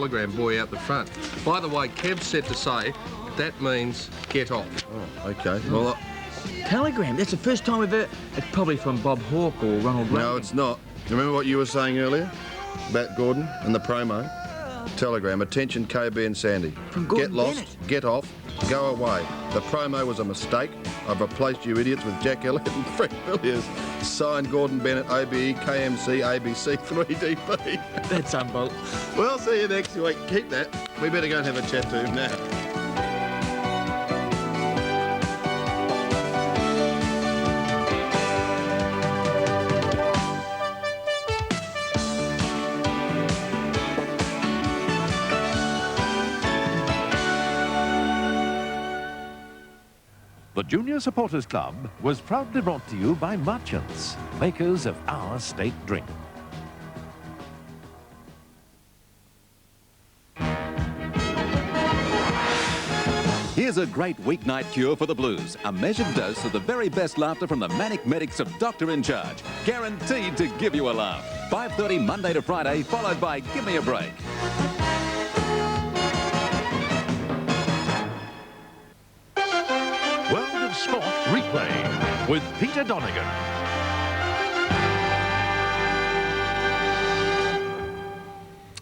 telegram boy out the front. By the way, Kev said to say that means get off. Oh, okay. Well, Telegram, that's the first time we've heard. It's probably from Bob Hawke or Ronald Reagan. no, it's not. Remember what you were saying earlier about Gordon and the promo? Telegram, attention KB and Sandy. From Gordon Get lost, Bennett. get off, go away. The promo was a mistake. I've replaced you idiots with Jack Elliott and Fred Villiers. Signed Gordon Bennett, OBE, KMC, ABC, 3DP. That's unbelievable. Well, see you next week. Keep that. We better go and have a chat to him now. The Junior Supporters Club was proudly brought to you by Merchants, makers of our state drink. Here's a great weeknight cure for the blues. A measured dose of the very best laughter from the manic medics of Doctor in Charge. Guaranteed to give you a laugh. 5:30 Monday to Friday, followed by Give Me a Break. World of Sport Replay with Peter Donegan.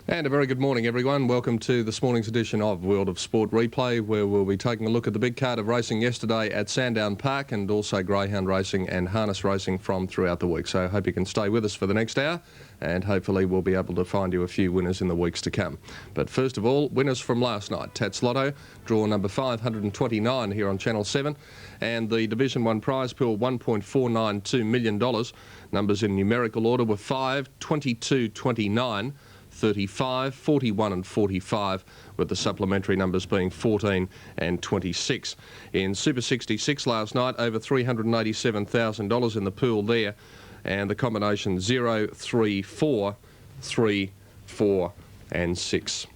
And a very good morning, everyone. Welcome to this morning's edition of World of Sport Replay, where we'll be taking a look at the big card of racing yesterday at Sandown Park and also greyhound racing and harness racing from throughout the week. So I hope you can stay with us for the next hour, and hopefully we'll be able to find you a few winners in the weeks to come. But first of all, winners from last night. Tats Lotto, draw number 529 here on Channel 7, and the Division 1 prize pool, $1.492 million. Numbers in numerical order were 5, 22, 29, 35, 41 and 45, with the supplementary numbers being 14 and 26. In Super 66 last night, over $387,000 in the pool there, and the combination 0, 3, 4, 3, 4 and 6.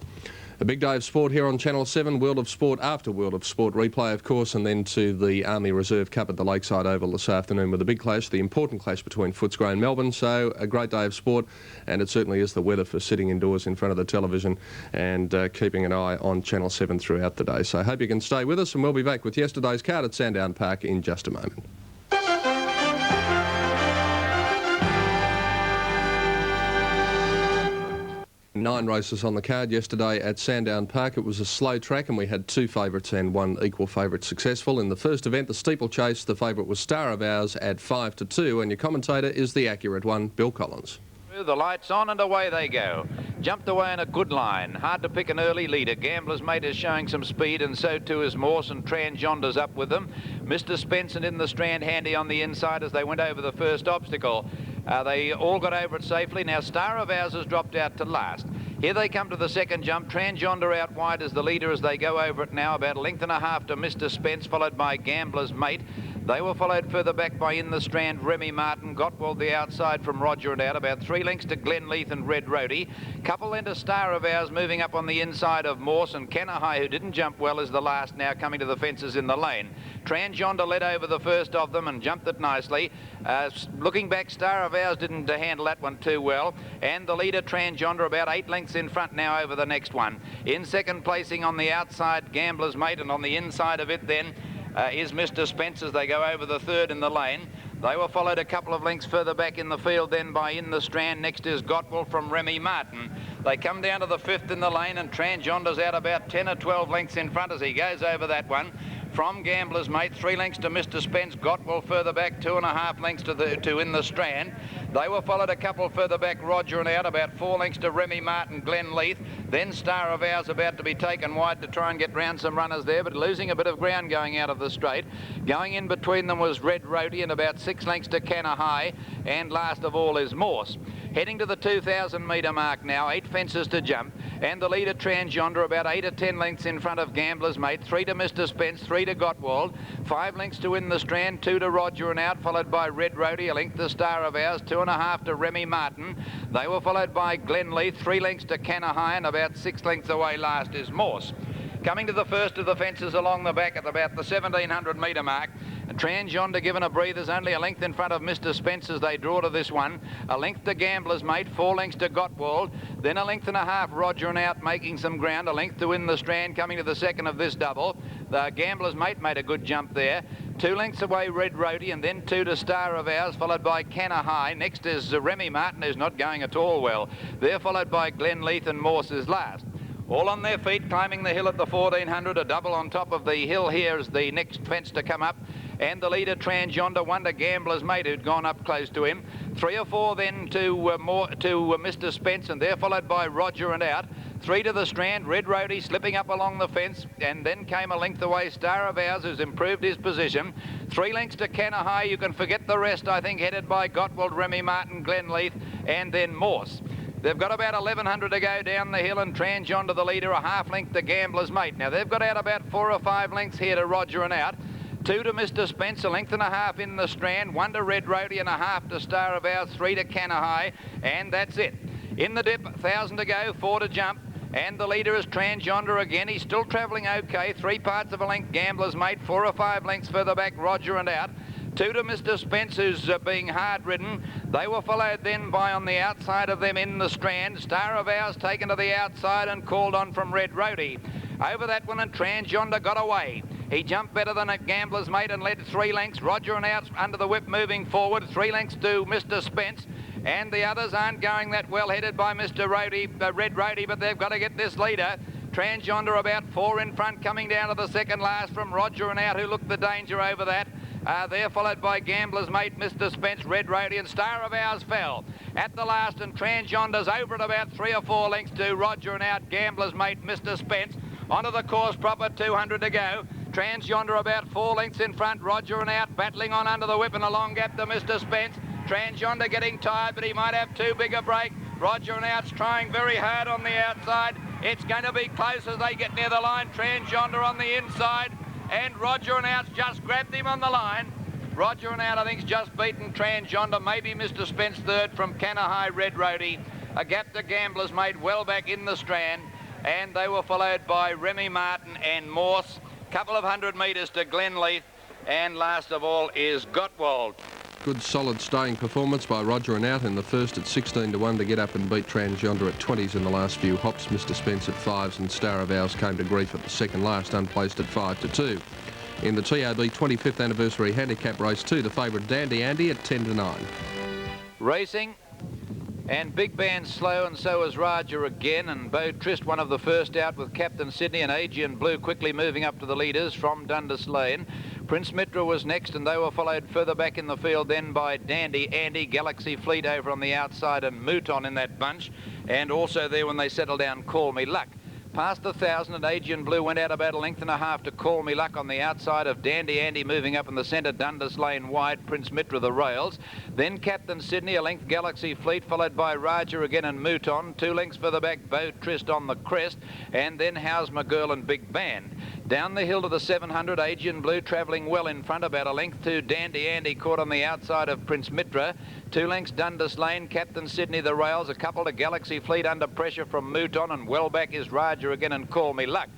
A big day of sport here on Channel 7, World of Sport after World of Sport Replay, of course, and then to the Army Reserve Cup at the Lakeside Oval this afternoon with a big clash, the important clash between Footscray and Melbourne. So a great day of sport, and it certainly is the weather for sitting indoors in front of the television and keeping an eye on Channel 7 throughout the day. So I hope you can stay with us, and we'll be back with yesterday's card at Sandown Park in just a moment. 9 races on the card yesterday at Sandown Park. It was a slow track and we had 2 favourites and 1 equal favourite successful. In the first event, the steeplechase, the favourite was Star of Ours at 5-2, and your commentator is the accurate one, Bill Collins. The lights on and away they go. Jumped away in a good line. Hard to pick an early leader. Gambler's Mate is showing some speed, and so too is Morse, and Tranjonder's up with them. Mr. Spencer in the strand handy on the inside as they went over the first obstacle. They all got over it safely. Now Star of Ours has dropped out to last. Here they come to the second jump. Tranjonder out wide as the leader as they go over it now, about a length and a half to Mr. Spence, followed by Gambler's Mate. They were followed further back by In the Strand, Remy Martin, Gottwald the outside from Roger and out, about 3 lengths to Glenleith and Red Roadie. Couple then to Star of Ours moving up on the inside of Morse, and Kanahai, who didn't jump well, is the last now coming to the fences in the lane. Tranjonder led over the first of them and jumped it nicely. Looking back, Star of Ours didn't handle that one too well, and the leader Tranjonder about 8 lengths in front now over the next one. In second placing on the outside, Gambler's Mate, and on the inside of it then is Mr. Spence as they go over the third in the lane. They were followed a couple of lengths further back in the field then by In the Strand. Next is Gottwald from Remy Martin. They come down to the fifth in the lane, and Tranjonder's out about 10 or 12 lengths in front as he goes over that one. From Gambler's Mate, 3 lengths to Mr. Spence. Gottwald further back, 2.5 lengths to In the Strand. They were followed a couple further back, Roger and out, about 4 lengths to Remy Martin, Glenleith. Then Star of Ours about to be taken wide to try and get round some runners there, but losing a bit of ground going out of the straight. Going in between them was Red Roadie, and about 6 lengths to Kanahai, and last of all is Morse. Heading to the 2,000 metre mark now, 8 fences to jump, and the leader Tranjonder about 8 or 10 lengths in front of Gambler's Mate, 3 to Mr. Spence, 3 to Gottwald, 5 lengths to In the Strand, 2 to Roger and out, followed by Red Roadie, a length to Star of Ours, 2.5 to Remy Martin. They were followed by Glenleith, 3 lengths to Kanahai, and about 6 lengths away last is Morse. Coming to the first of the fences along the back at about the 1,700 metre mark, Trans Yonder given a breather's only a length in front of Mr. Spence as they draw to this one. A length to Gambler's Mate, 4 lengths to Gottwald. Then a length and a half, Roger and Out making some ground. A length to Win the Strand coming to the second of this double. The Gambler's Mate made a good jump there. 2 lengths away, Red Roadie, and then 2 to Star of Ours, followed by Canna High. Next is Remy Martin, who's not going at all well. They're followed by Glen Leith and Morse is last. All on their feet, climbing the hill at the 1400. A double on top of the hill here is the next fence to come up. And the leader, Trans Yonder, 1 to Gambler's Mate, who'd gone up close to him. 3 or 4 then to Mr. Spence, and they're followed by Roger and Out. 3 to the Strand, Red Roadie slipping up along the fence, and then came a length away, Star of Ours, who's improved his position. 3 lengths to Canna High. You can forget the rest, I think, headed by Gottwald, Remy Martin, Glen Leith, and then Morse. They've got about 1,100 to go down the hill, and Trans Yonder, the leader, a half length to Gambler's Mate. Now, they've got out about 4 or 5 lengths here to Roger and Out. 2 to Mr. Spence, a length and a half in the Strand. 1 to Red Roadie and a half to Star of Ours. 3 to Canna High, and that's it. In the dip, 1,000 to go, 4 to jump. And the leader is Trans Yonder again. He's still travelling okay. 3 parts of a length, Gambler's Mate. 4 or 5 lengths further back, Roger and Out. 2 to Mr. Spence, who's being hard-ridden. They were followed then by, on the outside of them in the Strand, Star of Ours taken to the outside and called on from Red Roadie. Over that one, and Trans Yonder got away. He jumped better than a Gambler's Mate and led 3 lengths. Roger and Out under the whip moving forward. 3 lengths to Mr. Spence. And the others aren't going that well, headed by Mr. Red Roadie, but they've got to get this leader. Trans Yonder about 4 in front, coming down to the second last from Roger and Out, who looked the danger over that. They're followed by Gambler's Mate, Mr. Spence, Red Roadie, and Star of Ours fell at the last, and Trans Yonder's over at about 3 or 4 lengths to Roger and Out, Gambler's Mate, Mr. Spence. Onto the course proper, 200 to go. Trans Yonder about 4 lengths in front, Roger and Out battling on under the whip and a long gap to Mr. Spence. Trans Yonder getting tired, but he might have too big a break. Roger and Out's trying very hard on the outside. It's going to be close as they get near the line. Trans Yonder on the inside, and Roger and Out's just grabbed him on the line. Roger and Out, I think, has just beaten Trans Yonder. Maybe Mr. Spence third from Canna High, Red Roadie. A gap to Gambler's Mate well back in the Strand, and they were followed by Remy Martin and Morse. Couple of 100 metres to Glen Leith, and last of all is Gottwald. Good solid staying performance by Roger and Out in the first at 16 to 1 to get up and beat Trans Yonder at 20s in the last few hops. Mr. Spence at 5s, and Star of Ours came to grief at the second last, unplaced at 5 to 2. In the TAB 25th anniversary handicap race 2, the favourite Dandy Andy at 10 to 9. Racing, and Big Band slow, and so is Raja again, and Beau Trist one of the first out with Captain Sydney, and Aegean Blue quickly moving up to the leaders from Dundas Lane. Prince Mitra was next, and they were followed further back in the field then by Dandy Andy, Galaxy Fleet over on the outside, and Mouton in that bunch, and also there when they settled down, Call Me Luck. Past the 1,000, and Aegean Blue went out about a length and a half to Call Me Luck on the outside of Dandy Andy, moving up in the centre, Dundas Lane wide, Prince Mitra the rails. Then Captain Sydney, a length Galaxy Fleet, followed by Raja again and Mouton. 2 lengths further back, Beau Trist on the crest, and then How's My Girl and Big Band. Down the hill to the 700, Aegean Blue travelling well in front, about a length to Dandy Andy, caught on the outside of Prince Mitra. 2 lengths Dundas Lane, Captain Sydney the rails, a couple to Galaxy Fleet under pressure from Mouton, and well back is Raja again and Call Me Luck.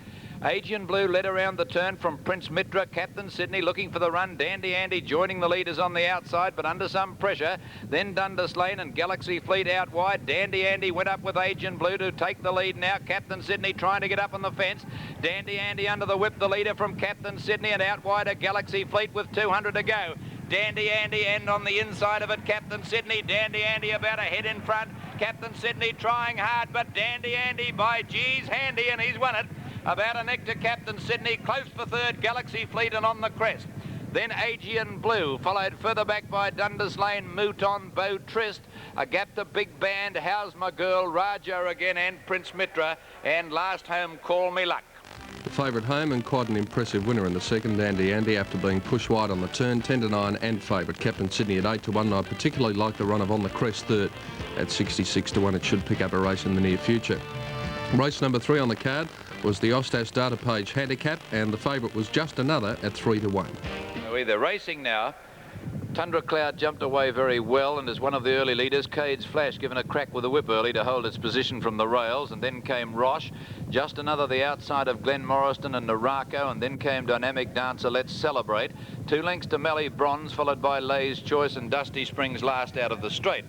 Aegean Blue led around the turn from Prince Mitra. Captain Sydney looking for the run. Dandy Andy joining the leaders on the outside, but under some pressure. Then Dundas Lane and Galaxy Fleet out wide. Dandy Andy went up with Aegean Blue to take the lead now. Captain Sydney trying to get up on the fence. Dandy Andy under the whip, the leader from Captain Sydney, and out wide a Galaxy Fleet with 200 to go. Dandy Andy, and on the inside of it, Captain Sydney. Dandy Andy about a head in front. Captain Sydney trying hard, but Dandy Andy, by G's handy, and he's won it. About a neck to Captain Sydney, close for third, Galaxy Fleet, and on the crest. Then Aegean Blue, followed further back by Dundas Lane, Mouton, Beau Trist. A gap to Big Band, How's My Girl, Raja again, and Prince Mitra. And last home, Call Me Luck. The favourite home, and quite an impressive winner in the second, Dandy Andy, after being pushed wide on the turn, 10 to 9, and favourite Captain Sydney at 8 to 1. And I particularly like the run of On the Crest third at 66 to 1. It should pick up a race in the near future. Race number 3 on the card was the Ostas Data Page Handicap, and the favourite was Just Another at 3 to 1. We're racing now. Tundra Cloud jumped away very well and is one of the early leaders. Cade's Flash given a crack with a whip early to hold its position from the rails, and then came Roche. Just another the outside of Glen Morriston and Narako, and then came Dynamic Dancer, Let's Celebrate. 2 lengths to Melly Bronze, followed by Lay's Choice and Dusty Springs last out of the straight.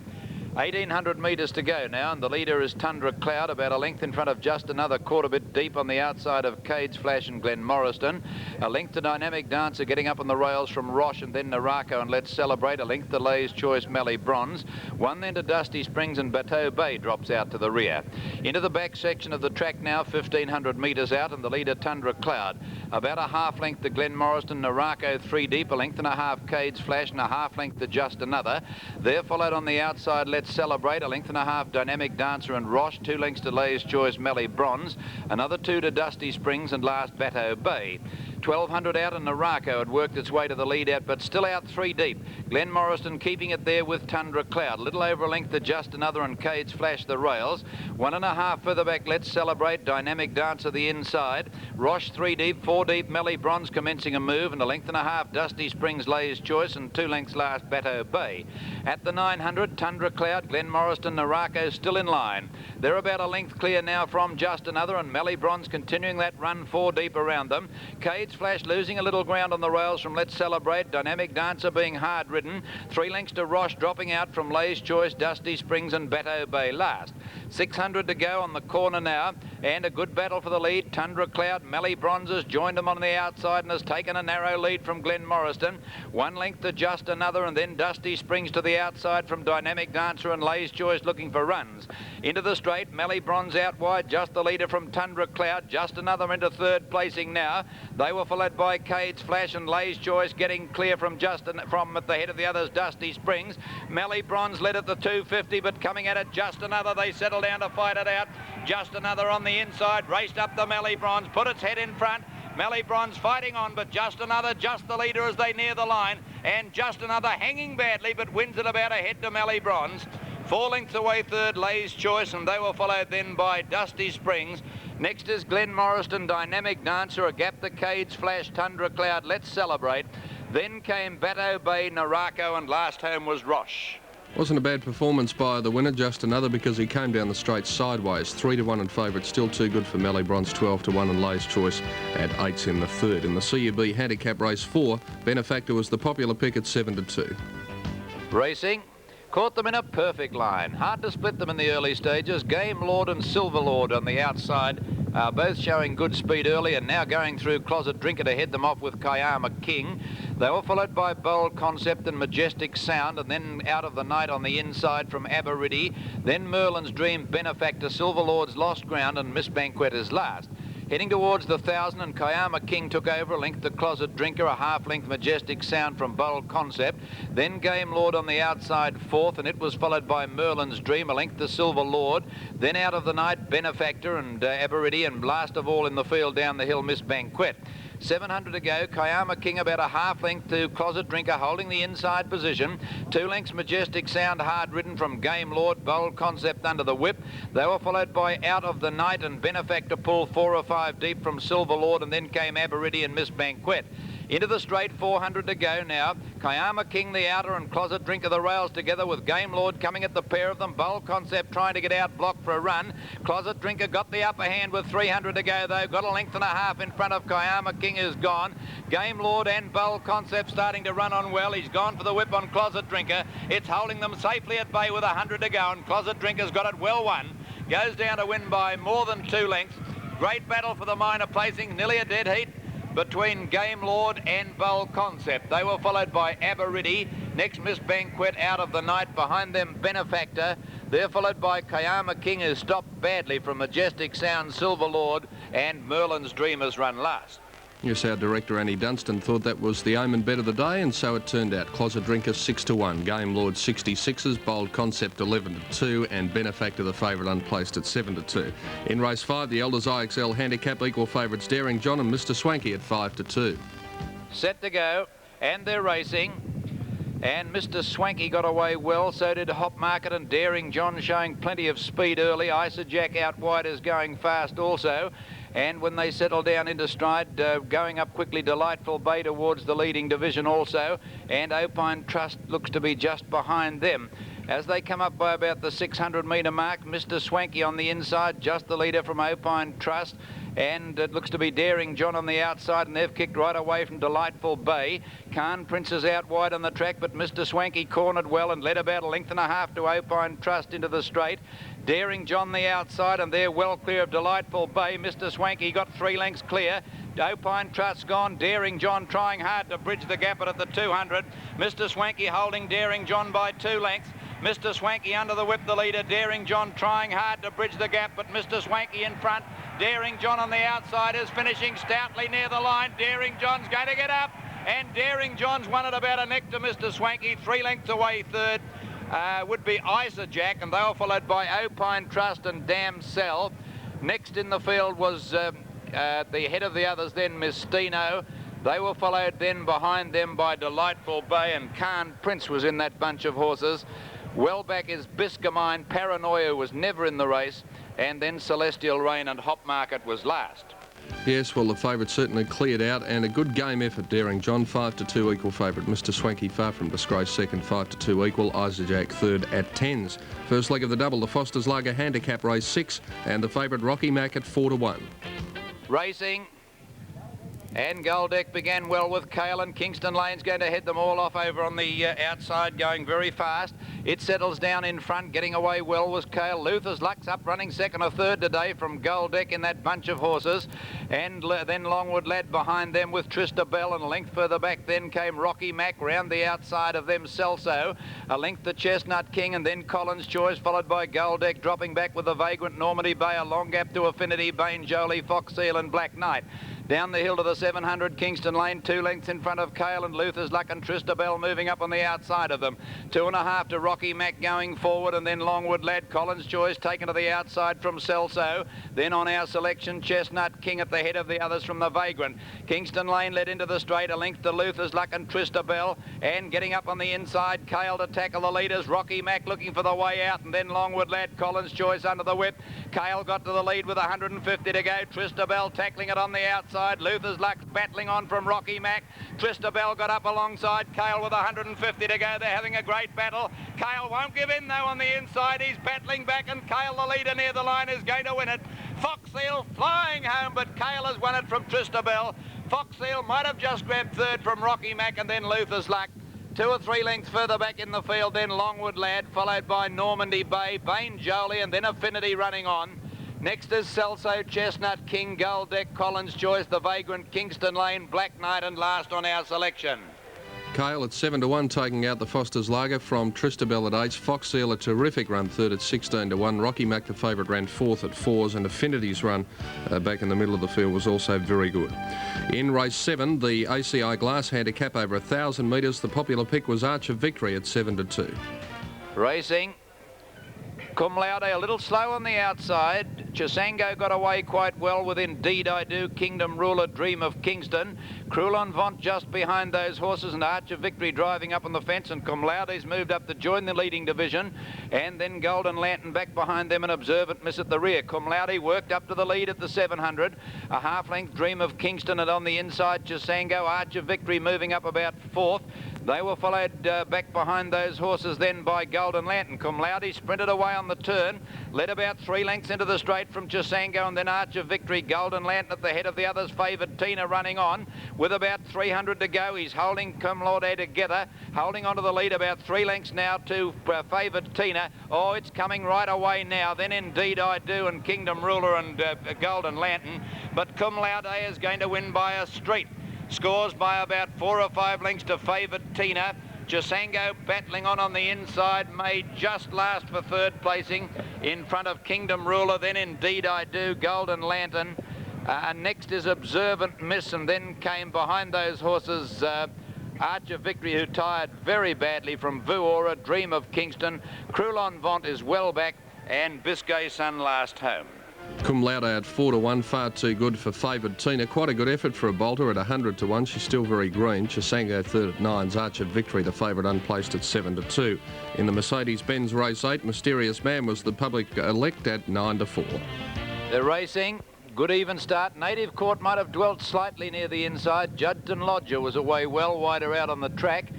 1,800 metres to go now, and the leader is Tundra Cloud, about a length in front of Just Another, quarter bit deep on the outside of Cade's Flash and Glen Morriston. A length to Dynamic Dancer, getting up on the rails from Roche, and then Narako and Let's Celebrate. A length to Lay's Choice, Melly Bronze. 1 then to Dusty Springs, and Bateau Bay drops out to the rear. Into the back section of the track now, 1,500 metres out, and the leader Tundra Cloud. About a half length to Glen Morriston, Narako 3 deep, a length and a half Cade's Flash, and a half length to Just Another. There followed on the outside Let's Celebrate, a length and a half Dynamic Dancer and Roche, 2 lengths to Lay's Choice, Melly Bronze, another 2 to Dusty Springs, and last Bateau Bay. 1,200 out, and Narako had worked its way to the lead out, but still out 3 deep. Glen Morriston keeping it there with Tundra Cloud. A little over a length to Just Another and Cade's Flash the rails. 1.5 further back, Let's Celebrate, Dynamic Dancer the inside. Roche 3 deep, 4 deep, Melly Bronze commencing a move, and a length and a half Dusty Springs, Lay's Choice, and 2 lengths last Bateau Bay. At the 900, Tundra Cloud, Glen Morriston, Narako still in line. They're about a length clear now from Just Another, and Melly Bronze continuing that run 4 deep around them. Cade's Flash losing a little ground on the rails from Let's Celebrate, Dynamic Dancer being hard ridden. 3 lengths to Roche, dropping out from Lay's Choice, Dusty Springs, and Bateau Bay last. 600 to go on the corner now, and a good battle for the lead. Tundra Cloud, Melly Bronze has joined them on the outside and has taken a narrow lead from Glen Morriston. 1 length to Just Another, and then Dusty Springs to the outside from Dynamic Dancer and Lay's Choice looking for runs. Into the straight, Melly Bronze out wide, just the leader from Tundra Cloud. Just Another into 3rd placing now. They were followed by Cade's Flash and Lay's Choice, getting clear from from at the head of the others, Dusty Springs. Melly Bronze led at the 250, but coming at it, Just Another, they settle down to fight it out. Just Another on the inside, raced up the Melly Bronze, put its head in front. Melly Bronze fighting on, but Just Another, just the leader as they near the line, and Just Another hanging badly, but wins it about a head to Melly Bronze. 4 lengths away 3rd, Lay's Choice, and they were followed then by Dusty Springs. Next is Glen Morriston, Dynamic Dancer, a gap to Cade's Flash, Tundra Cloud, Let's Celebrate. Then came Bateau Bay, Narako, and last home was Roche. Wasn't a bad performance by the winner, Just Another, because he came down the straight sideways. 3 to 1 in favourite, still too good for Melly Bronze, 12 to 1, and Lay's Choice at 8s in the 3rd. In the CUB Handicap Race 4, Benefactor was the popular pick at 7 to 2. Racing. Caught them in a perfect line. Hard to split them in the early stages. Game Lord and Silver Lord on the outside, both showing good speed early, and now going through Closet Drinker to head them off with Kayama King. They were followed by Bold Concept and Majestic Sound, and then Out of the Night on the inside from Aberriddy. Then Merlin's Dream, Benefactor, Silver Lord's Lost Ground, and Miss Banquet is last. Heading towards the 1,000, and Kayama King took over, a length to Closet Drinker, a half-length Majestic Sound from Bold Concept. Then Game Lord on the outside 4th, and it was followed by Merlin's Dream, a length to Silver Lord. Then Out of the Night, Benefactor and Aberriddy, and last of all in the field down the hill, Miss Banquet. 700 to go. Kayama King about a half length to Closet Drinker, holding the inside position. 2 lengths Majestic Sound, hard ridden from Game Lord, Bold Concept under the whip. They were followed by Out of the Night and Benefactor pull 4 or 5 deep from Silver Lord, and then came Aberriddy and Miss Banquet. Into the straight, 400 to go now. Kayama King the outer and Closet Drinker the rails together, with Game Lord coming at the pair of them. Bold Concept trying to get out, blocked for a run. Closet Drinker got the upper hand with 300 to go though. Got a length and a half in front of Kayama King, is gone. Game Lord and Bold Concept starting to run on well. He's gone for the whip on Closet Drinker. It's holding them safely at bay with 100 to go, and Closet Drinker's got it well won. Goes down to win by more than 2 lengths. Great battle for the minor placing, nearly a dead heat between Game Lord and Bold Concept. They were followed by Aberriddy. Next, Miss Banquet, Out of the Night. Behind them, Benefactor. They're followed by Kayama King, who stopped badly from Majestic Sound, Silver Lord, and Merlin's Dream has run last. Yes, our director Annie Dunstan thought that was the omen bet of the day, and so it turned out. Closet Drinker 6 to 1, Game Lord 66s, Bold Concept 11 to 2, and Benefactor the favourite unplaced at 7 to 2. In race 5, the Elders IXL Handicap equal favourites Daring John and Mr Swanky at 5 to 2. Set to go, and they're racing. And Mr Swanky got away well, so did Hop Market and Daring John, showing plenty of speed early. Isa Jack out wide is going fast also. And when they settle down into stride, going up quickly, Delightful Bay towards the leading division also, and Opine Trust looks to be just behind them. As they come up by about the 600 metre mark, Mr. Swanky on the inside, just the leader from Opine Trust. And it looks to be Daring John on the outside, and they've kicked right away from Delightful Bay. Khan Prince is out wide on the track, but Mr. Swanky cornered well and led about a length and a half to Opine Trust into the straight. Daring John the outside, and they're well clear of Delightful Bay. Mr. Swanky got 3 lengths clear. Opine Trust gone. Daring John trying hard to bridge the gap at the 200. Mr. Swanky holding Daring John by 2 lengths. Mr. Swanky under the whip, the leader. Daring John trying hard to bridge the gap, but Mr. Swanky in front. Daring John on the outside is finishing stoutly near the line. Daring John's going to get up, and Daring John's won it about a neck to Mr. Swanky. 3 lengths away third would be Jack, and they were followed by Opine Trust and Damn Cell. Next in the field was the head of the others then, Miss Steno. They were followed then behind them by Delightful Bay, and Khan Prince was in that bunch of horses. Well back is Biscamine. Paranoia was never in the race, and then Celestial Rain and Hop Market was last. Yes, well, the favourite certainly cleared out, and a good game effort. Daring John 5-2 equal favourite. Mr. Swanky far from disgrace second, 5-2 equal. Jack third at 10s. First leg of the double, the Foster's Lager Handicap race 6, and the favourite Rocky Mac at 4-1. Racing. And Goldeck began well with Kale, and Kingston Lane's going to head them all off over on the outside, going very fast. It settles down in front, getting away well was Kale. Luther's Luck's up running second or third today from Goldeck in that bunch of horses. And then Longwood Lad behind them with Trista Bell, and a length further back then came Rocky Mac round the outside of them, Celso. A length to Chestnut King, and then Collins Choice followed by Goldeck, dropping back with the Vagrant, Normandy Bay, a long gap to Affinity, Bane Jolie, Fox Seal and Black Knight. Down the hill to the 700, Kingston Lane, 2 lengths in front of Kale and Luther's Luck, and Trista Bell moving up on the outside of them. 2.5 to Rocky Mac going forward, and then Longwood Lad, Collins Choice taken to the outside from Celso. Then on our selection, Chestnut King at the head of the others from the Vagrant. Kingston Lane led into the straight, a length to Luther's Luck and Trista Bell, and getting up on the inside, Kale to tackle the leaders. Rocky Mac looking for the way out, and then Longwood Lad, Collins Choice under the whip. Kale got to the lead with 150 to go. Trista Bell tackling it on the outside. Luther's Luck battling on from Rocky Mac. Trista Bell got up alongside Kale with 150 to go. They're having a great battle. Kale won't give in though on the inside. He's battling back, and Kale, the leader near the line, is going to win it. Fox Seal flying home, but Kale has won it from Trista Bell. Fox Seal might have just grabbed third from Rocky Mac, and then Luther's Luck. 2 or 3 lengths further back in the field, then Longwood Lad, followed by Normandy Bay, Bane Jolie, and then Affinity running on. Next is Celso, Chestnut King, Goldeck, Collins Choice, the Vagrant, Kingston Lane, Black Knight, and last on our selection. Kale at 7-1, taking out the Foster's Lager from Trista Bell at 8. Fox Seal a terrific run third at 16-1. Rocky Mac, the favourite, ran fourth at 4s, and Affinity's run back in the middle of the field was also very good. In race 7, the ACI Glass Handicap over 1,000 metres. The popular pick was Arch of Victory at 7-2. Racing. Cum Laude a little slow on the outside. Chisango got away quite well with Indeed I Do, Kingdom Ruler, Dream of Kingston. Crulon Vont just behind those horses, and Arch of Victory driving up on the fence, and Cum Laude's moved up to join the leading division, and then Golden Lantern back behind them, and Observant Miss at the rear. Cum Laude worked up to the lead at the 700. A half-length Dream of Kingston, and on the inside Chisango. Arch of Victory moving up about fourth. They were followed back behind those horses then by Golden Lantern. Cum Laude sprinted away on the turn, led about 3 lengths into the straight from Chisango, and then Arch of Victory. Golden Lantern at the head of the others, favoured Tina running on with about 300 to go. He's holding Cum Laude together, holding onto the lead about 3 lengths now to favoured Tina. Oh, it's coming right away now. Then Indeed I Do and Kingdom Ruler and Golden Lantern. But Cum Laude is going to win by a street. Scores by about 4 or 5 lengths to favoured Tina. Chisango battling on the inside, may just last for third placing in front of Kingdom Ruler, then Indeed I Do, Golden Lantern. Next is Observant Miss, and then came behind those horses Arch of Victory, who tired very badly from Vuora, Dream of Kingston. Crulon Vont is well back, and Biscay Sun last home. Cum Laude at 4-1, far too good for favoured Tina. Quite a good effort for a bolter at 100-1. She's still very green. Chisango third at 9s. Arch of Victory, the favourite, unplaced at 7-2. In the Mercedes-Benz race 8, Mysterious Man was the public elect at 9-4. They're racing. Good even start. Native Court might have dwelt slightly near the inside. Judson Lodger was away well wider out on the track.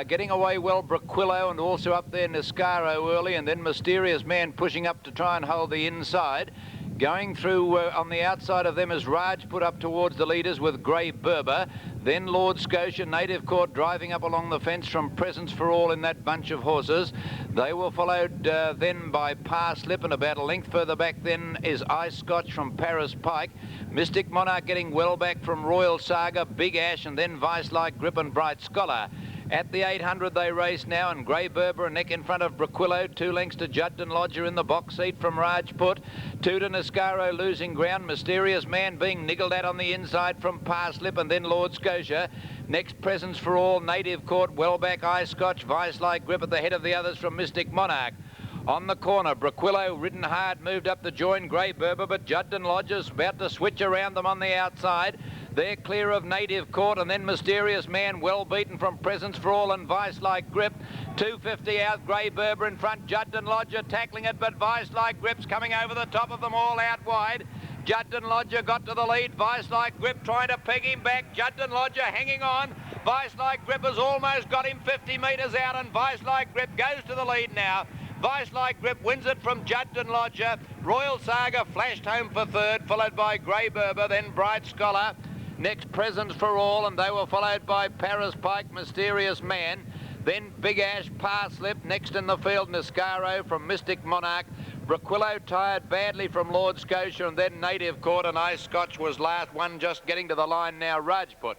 Getting away well, Braquillo, and also up there Niscaro early, and then Mysterious Man pushing up to try and hold the inside. Going through on the outside of them is Raj put up towards the leaders with Grey Berber. Then Lord Scotia, Native Court driving up along the fence from Presence for All in that bunch of horses. They were followed then by Parslip, and about a length further back then is Ice Scotch from Paris Pike. Mystic Monarch getting well back from Royal Saga, Big Ash, and then Vice Like Grip and Bright Scholar. At the 800 they race now, and Grey Berber a neck in front of Braquillo, 2 lengths to Judson Lodger in the box seat from Rajput. 2 to Niscaro losing ground, Mysterious Man being niggled at on the inside from Parslip, and then Lord Scotia. Next Presence for All, Native Court, well back Ice Scotch, Vice Like Grip at the head of the others from Mystic Monarch. On the corner, Braquillo, ridden hard, moved up to join Grey Berber, but Judson Lodger's about to switch around them on the outside. They're clear of Native Court, and then Mysterious Man, well beaten from Presence for All and Vice Like Grip. 250 out, Grey Berber in front, Judson Lodger tackling it, but Vice Like Grip's coming over the top of them all out wide. Judson Lodger got to the lead, Vice Like Grip trying to peg him back, Judson Lodger hanging on. Vice Like Grip has almost got him 50 metres out, and Vice Like Grip goes to the lead now. Vice Like Grip wins it from Judson Lodger. Royal Saga flashed home for third, followed by Grey Berber, then Bright Scholar. Next Presents for All, and they were followed by Paris Pike, Mysterious Man. Then Big Ash, Parslip. Next in the field, Niscaro from Mystic Monarch. Braquillo tired badly from Lord Scotia, and then Native Court, and Ice Scotch was last one, just getting to the line now, Rajput.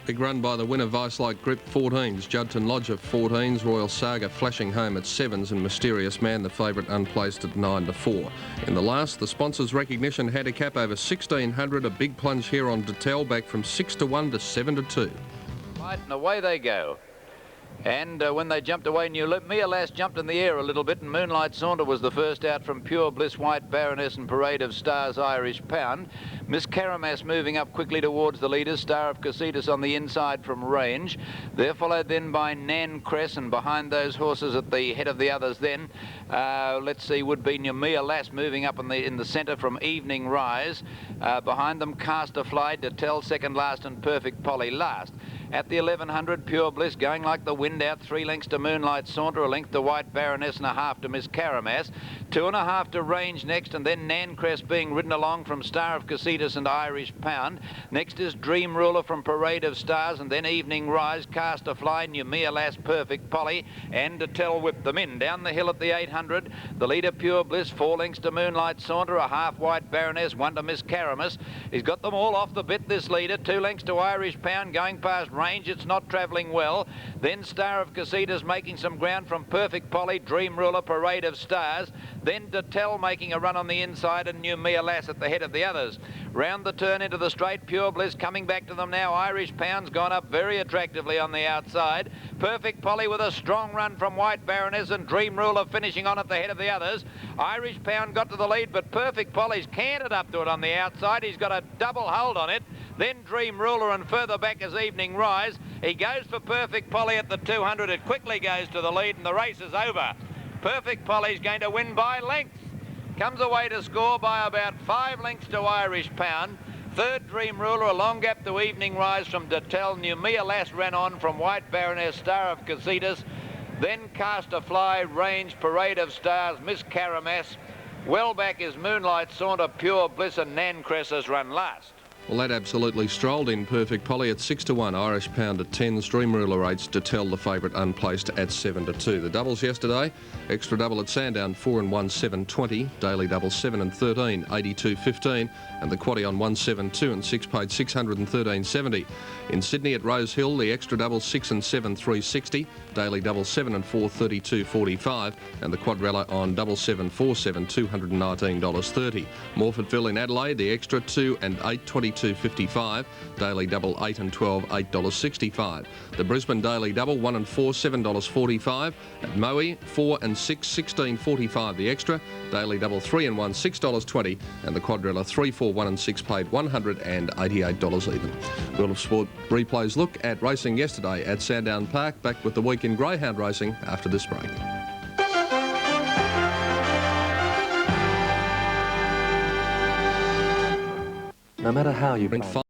Big run by the winner, Vice Like Grip, 14s. Judson Lodger, 14s. Royal Saga flashing home at 7s, and Mysterious Man, the favourite, unplaced at 9-4. In the last, the sponsors' recognition handicap over 1,600. A big plunge here on Detel, back from 6-1 to 7-2. Right, and away they go. And when they jumped away, Mia Lass jumped in the air a little bit, and Moonlight Saunter was the first out from Pure Bliss, White Baroness, and Parade of Stars, Irish Pound. Miss Karamas moving up quickly towards the leaders, Star of Casitas on the inside from Range. They're followed then by Nan Cress, and behind those horses at the head of the others then, let's see, would be Mia Lass moving up in the centre from Evening Rise. Behind them, Cast a Fly, Detel second last, and Perfect Polly last. At the 1100, Pure Bliss going like the wind out, 3 lengths to Moonlight Saunter, a length to White Baroness, and a half to Miss Karamas. 2.5 to Range next, and then Nan Cress being ridden along from Star of Casitas and Irish Pound. Next is Dream Ruler from Parade of Stars, and then Evening Rise, Cast a Fly, Mia Lass, Perfect Polly, and Detel whipped them in. Down the hill at the 800, the leader Pure Bliss, 4 lengths to Moonlight Saunter, a half White Baroness, 1 to Miss Karamas. He's got them all off the bit, this leader. 2 lengths to Irish Pound, going past Range, it's not travelling well. Then Star of Casitas making some ground from Perfect Polly, Dream Ruler, Parade of Stars. Then Detel making a run on the inside, and Mia Lass at the head of the others. Round the turn into the straight, Pure Bliss coming back to them now. Irish Pound's gone up very attractively on the outside. Perfect Polly with a strong run from White Baroness, and Dream Ruler finishing on at the head of the others. Irish Pound got to the lead, but Perfect Polly's canted up to it on the outside. He's got a double hold on it. Then Dream Ruler, and further back is Evening Rise. He goes for Perfect Polly at the 200. It quickly goes to the lead, and the race is over. Perfect Polly's going to win by lengths. Comes away to score by about 5 lengths to Irish Pound. Third, Dream Ruler, a long gap to Evening Rise from Detel. Mia Lass ran on from White Baroness, Star of Casitas. Then Cast a Fly, Range, Parade of Stars, Miss Karamas. Well back is Moonlight Saunter, Pure Bliss, and Nan Cress has run last. Well, that absolutely strolled in. Perfect Polly at 6-1, Irish Pound at 10s, Dream Ruler 8s, Detel the favourite, unplaced at 7-2. The doubles yesterday, extra double at Sandown 4 and 1, 7.20, daily double 7 and 13, 82.15, and the quaddie on 1, 7.2 and 6 paid 613.70. In Sydney at Rose Hill, the extra double 6 and 7, 3.60, daily double 7 and 4, 32.45, and the quadrella on double 7, 4, 7, $219.30. Morfordville in Adelaide, the extra 2 and 8, 22.55, daily double 8 and 12, $8.65. The Brisbane daily double 1 and 4, $7.45. At Moe, 4 and 6, $16.45 the extra, daily double 3 and 1, $6.20, and the quadrella 3, 4, 1 and 6 paid $188 even. World of Sport replays look at racing yesterday at Sandown Park. Back with the week in greyhound racing after this break. No matter how you in play.